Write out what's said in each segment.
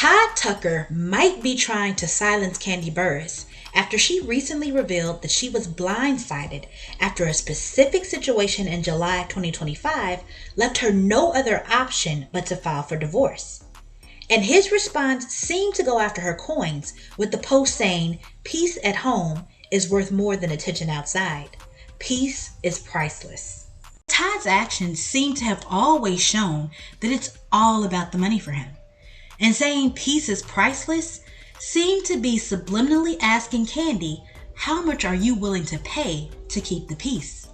Todd Tucker might be trying to silence Kandi Burruss after she recently revealed that she was blindsided after a specific situation in July of 2025 left her no other option but to file for divorce. And his response seemed to go after her coins, with the post saying, "Peace at home is worth more than attention outside. Peace is priceless." Todd's actions seem to have always shown that it's all about the money for him. And saying peace is priceless seemed to be subliminally asking Kandi, how much are you willing to pay to keep the peace?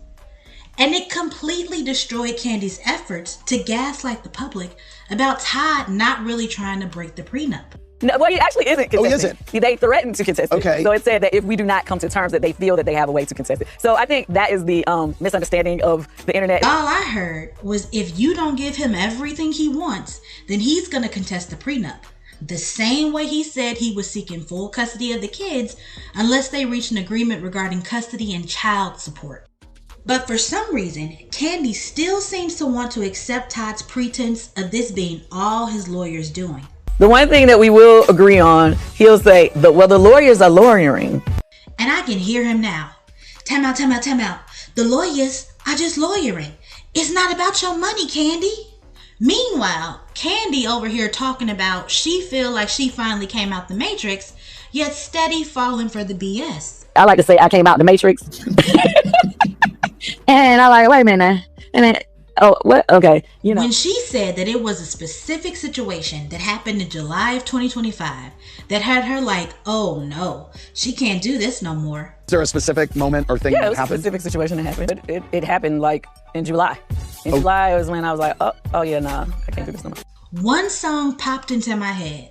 And it completely destroyed Kandi's efforts to gaslight the public about Todd not really trying to break the prenup. No, well, he actually isn't contesting. Oh, he isn't? They threatened to contest it. Okay. So it said that if we do not come to terms, that they feel that they have a way to contest it. So I think that is the misunderstanding of the internet. All I heard was if you don't give him everything he wants, then he's going to contest the prenup. The same way he said he was seeking full custody of the kids unless they reach an agreement regarding custody and child support. But for some reason, Kandi still seems to want to accept Todd's pretense of this being all his lawyer's doing. The one thing that we will agree on, he'll say, the lawyers are lawyering. And I can hear him now. Time out. The lawyers are just lawyering. It's not about your money, Kandi. Meanwhile, Kandi over here talking about she feel like she finally came out the Matrix, yet steady falling for the BS. I like to say I came out the Matrix. And I'm like, wait a minute. And then, oh, what? Okay. You know. When she said that it was a specific situation that happened in July of 2025 that had her like, oh no, she can't do this no more. Is there a specific moment or thing that happened? Yeah, it was a specific situation that happened. It happened like in July. In July was when I was like, oh yeah, nah, I can't do this no more. One song popped into my head.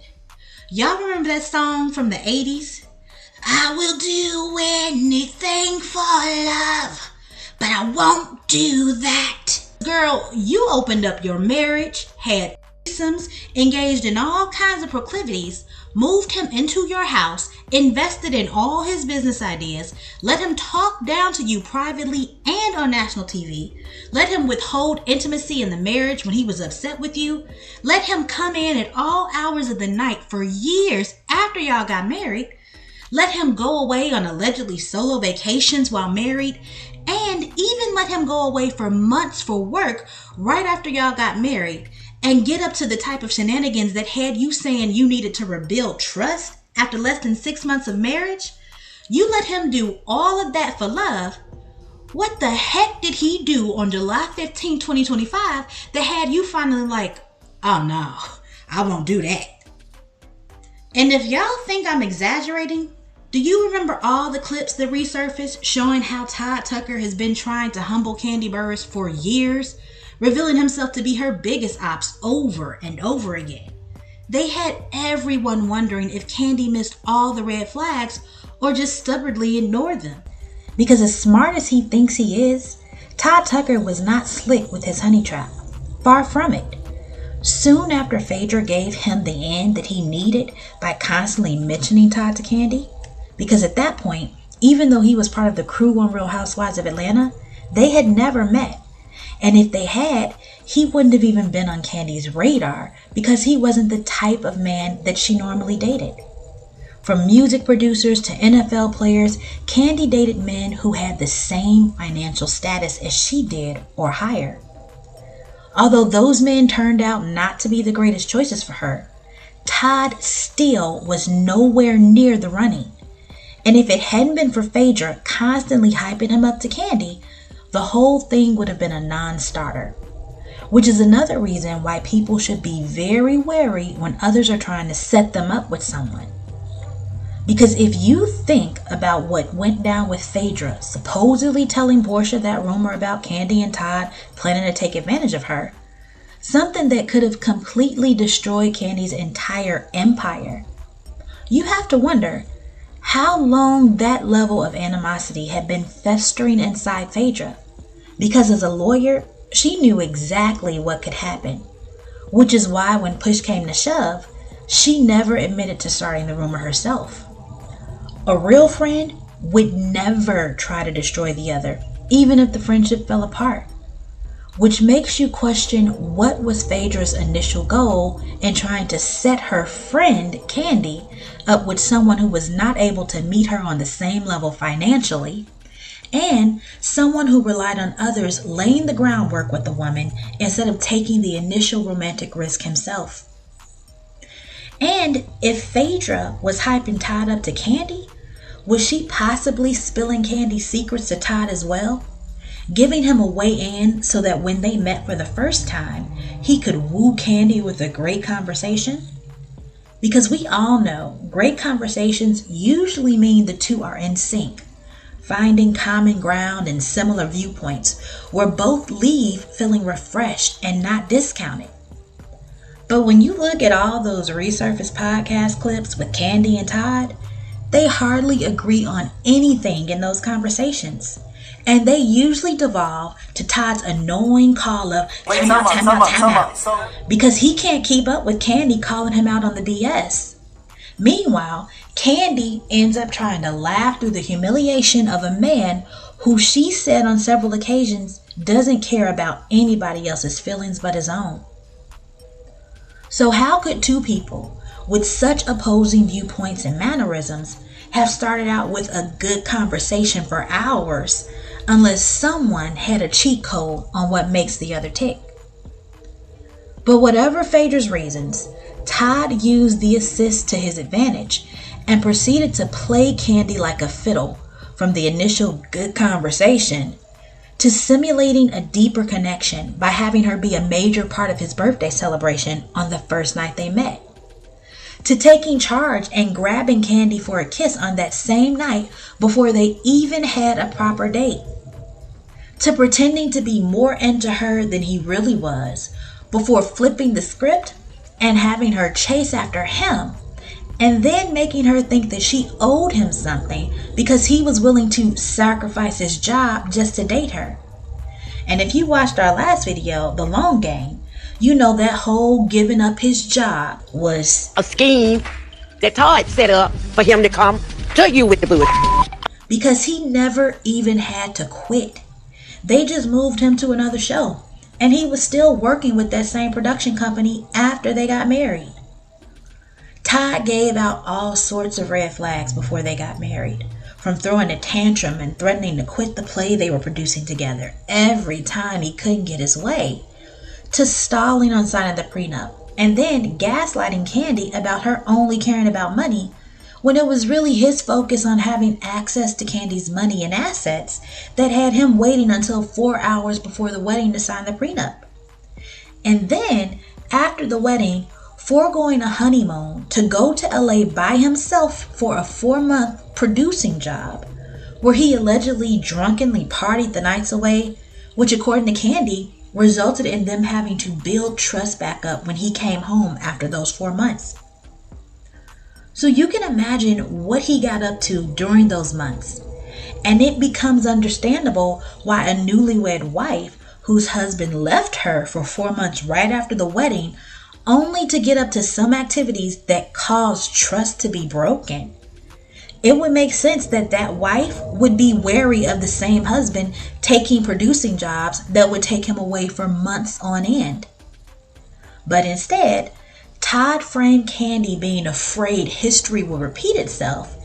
Y'all remember that song from the 80s? I will do anything for love, but I won't do that. Girl, you opened up your marriage, had threesomes, engaged in all kinds of proclivities, moved him into your house, invested in all his business ideas, let him talk down to you privately and on national TV, let him withhold intimacy in the marriage when he was upset with you, let him come in at all hours of the night for years after y'all got married, let him go away on allegedly solo vacations while married, and even let him go away for months for work right after y'all got married, and get up to the type of shenanigans that had you saying you needed to rebuild trust after less than 6 months of marriage. You let him do all of that for love. What the heck did he do on July 15, 2025 that had you finally like, oh no, I won't do that? And if y'all think I'm exaggerating, do you remember all the clips that resurfaced showing how Todd Tucker has been trying to humble Kandi Burruss for years, revealing himself to be her biggest ops over and over again? They had everyone wondering if Kandi missed all the red flags or just stubbornly ignored them. Because as smart as he thinks he is, Todd Tucker was not slick with his honey trap. Far from it. Soon after Phaedra gave him the end that he needed by constantly mentioning Todd to Kandi, because at that point, even though he was part of the crew on Real Housewives of Atlanta, they had never met. And if they had, he wouldn't have even been on Kandi's radar because he wasn't the type of man that she normally dated. From music producers to NFL players, Kandi dated men who had the same financial status as she did or higher. Although those men turned out not to be the greatest choices for her, Todd still was nowhere near the running. And if it hadn't been for Phaedra constantly hyping him up to Kandi, the whole thing would have been a non-starter. Which is another reason why people should be very wary when others are trying to set them up with someone. Because if you think about what went down with Phaedra supposedly telling Portia that rumor about Kandi and Todd planning to take advantage of her, something that could have completely destroyed Kandi's entire empire, you have to wonder how long that level of animosity had been festering inside Phaedra. Because as a lawyer, she knew exactly what could happen, which is why when push came to shove, she never admitted to starting the rumor herself. A real friend would never try to destroy the other, even if the friendship fell apart. which makes you question what was Phaedra's initial goal in trying to set her friend Kandi up with someone who was not able to meet her on the same level financially, and someone who relied on others laying the groundwork with the woman instead of taking the initial romantic risk himself. And if Phaedra was hyping Todd up to Kandi, was she possibly spilling Kandi's secrets to Todd as well? Giving him a way in so that when they met for the first time, he could woo Kandi with a great conversation? Because we all know great conversations usually mean the two are in sync, finding common ground and similar viewpoints where both leave feeling refreshed and not discounted. But when you look at all those resurfaced podcast clips with Kandi and Todd, they hardly agree on anything in those conversations. And they usually devolve to Todd's annoying call of time out, because he can't keep up with Kandi calling him out on the BS. Meanwhile, Kandi ends up trying to laugh through the humiliation of a man who she said on several occasions doesn't care about anybody else's feelings but his own. So how could two people with such opposing viewpoints and mannerisms have started out with a good conversation for hours unless someone had a cheat code on what makes the other tick? But whatever Phaedra's reasons, Todd used the assist to his advantage and proceeded to play Kandi like a fiddle, from the initial good conversation to simulating a deeper connection by having her be a major part of his birthday celebration on the first night they met, to taking charge and grabbing Kandi for a kiss on that same night before they even had a proper date, to pretending to be more into her than he really was before flipping the script and having her chase after him, and then making her think that she owed him something because he was willing to sacrifice his job just to date her. And if you watched our last video, The Long Game, you know that whole giving up his job was a scheme that Todd set up for him to come to you with the bullshit. Because he never even had to quit. They just moved him to another show, and he was still working with that same production company after they got married. Todd gave out all sorts of red flags before they got married, from throwing a tantrum and threatening to quit the play they were producing together every time he couldn't get his way, to stalling on signing the prenup, and then gaslighting Kandi about her only caring about money when it was really his focus on having access to Kandi's money and assets that had him waiting until 4 hours before the wedding to sign the prenup. And then, after the wedding, foregoing a honeymoon to go to LA by himself for a 4-month producing job, where he allegedly drunkenly partied the nights away, which according to Kandi, resulted in them having to build trust back up when he came home after those 4 months. So you can imagine what he got up to during those months, and it becomes understandable why a newlywed wife whose husband left her for 4 months right after the wedding only to get up to some activities that caused trust to be broken. It would make sense that that wife would be wary of the same husband taking producing jobs that would take him away for months on end. But instead, Todd framed Kandi being afraid history will repeat itself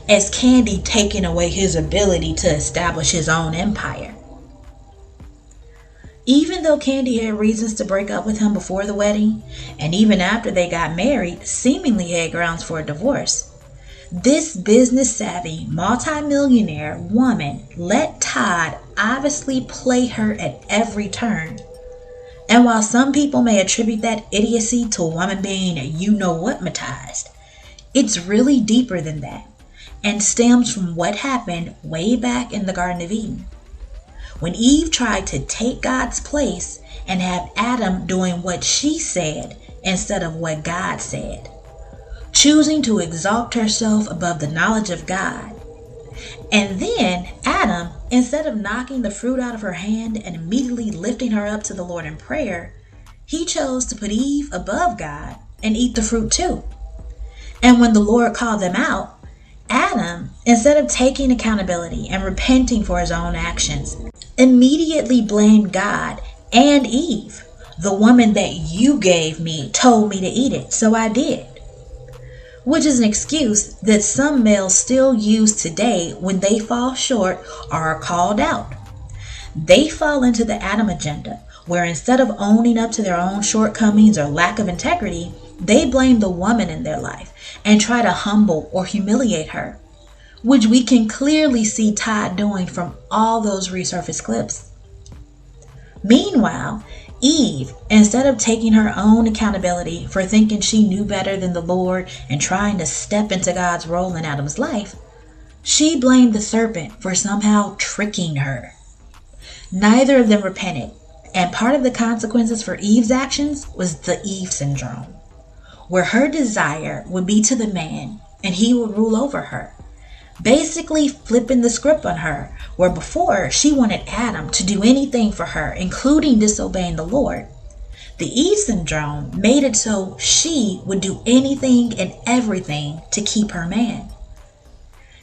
as Kandi taking away his ability to establish his own empire. Even though Kandi had reasons to break up with him before the wedding, and even after they got married, seemingly had grounds for a divorce, this business-savvy, multi-millionaire woman let Todd obviously play her at every turn. And while some people may attribute that idiocy to a woman being you-know-what-matized, it's really deeper than that, and stems from what happened way back in the Garden of Eden, when Eve tried to take God's place and have Adam doing what she said instead of what God said, choosing to exalt herself above the knowledge of God. And then Adam, instead of knocking the fruit out of her hand and immediately lifting her up to the Lord in prayer, he chose to put Eve above God and eat the fruit too. And when the Lord called them out, Adam, instead of taking accountability and repenting for his own actions, immediately blamed God And Eve, the woman that you gave me, told me to eat it, so I did. Which is an excuse that some males still use today when they fall short or are called out. They fall into the Adam agenda, where instead of owning up to their own shortcomings or lack of integrity, they blame the woman in their life and try to humble or humiliate her, which we can clearly see Todd doing from all those resurfaced clips. Meanwhile, Eve, instead of taking her own accountability for thinking she knew better than the Lord and trying to step into God's role in Adam's life, she blamed the serpent for somehow tricking her. Neither of them repented, and part of the consequences for Eve's actions was the Eve syndrome, where her desire would be to the man and he would rule over her, basically flipping the script on her, where before she wanted Adam to do anything for her, including disobeying the Lord. The Eve syndrome made it so she would do anything and everything to keep her man.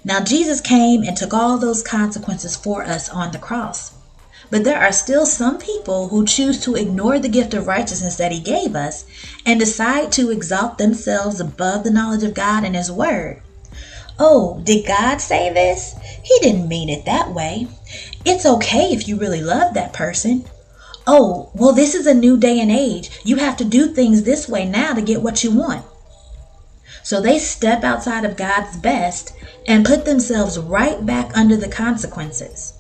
Now Jesus came and took all those consequences for us on the cross. But there are still some people who choose to ignore the gift of righteousness that he gave us and decide to exalt themselves above the knowledge of God and his word. Oh, did God say this? He didn't mean it that way. It's okay if you really love that person. Oh, well, this is a new day and age. You have to do things this way now to get what you want. So they step outside of God's best and put themselves right back under the consequences.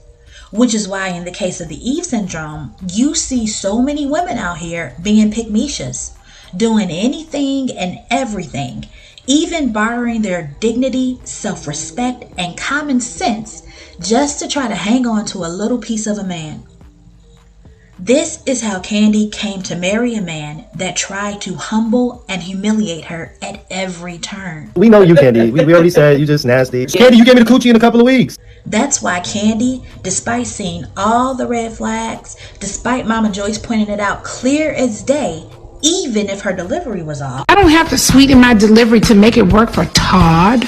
Which is why in the case of the Eve syndrome, you see so many women out here being pygmishas, doing anything and everything, even borrowing their dignity, self-respect, and common sense just to try to hang on to a little piece of a man. This is how Kandi came to marry a man that tried to humble and humiliate her at every turn. We know you, Kandi. We already said you just nasty. Kandi, you gave me the coochie in a couple of weeks. That's why Kandi, despite seeing all the red flags, despite Mama Joyce pointing it out clear as day, even if her delivery was off. I don't have to sweeten my delivery to make it work for Todd.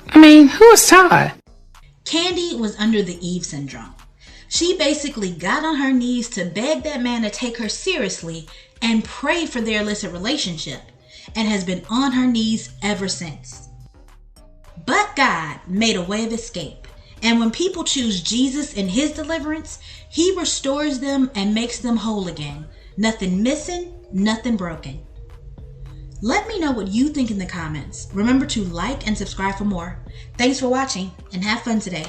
I mean, who is Todd? Kandi was under the Eve syndrome. She basically got on her knees to beg that man to take her seriously and pray for their illicit relationship, and has been on her knees ever since. But God made a way of escape, and when people choose Jesus in his deliverance, he restores them and makes them whole again. Nothing missing, nothing broken. Let me know what you think in the comments. Remember to like and subscribe for more. Thanks for watching and have fun today.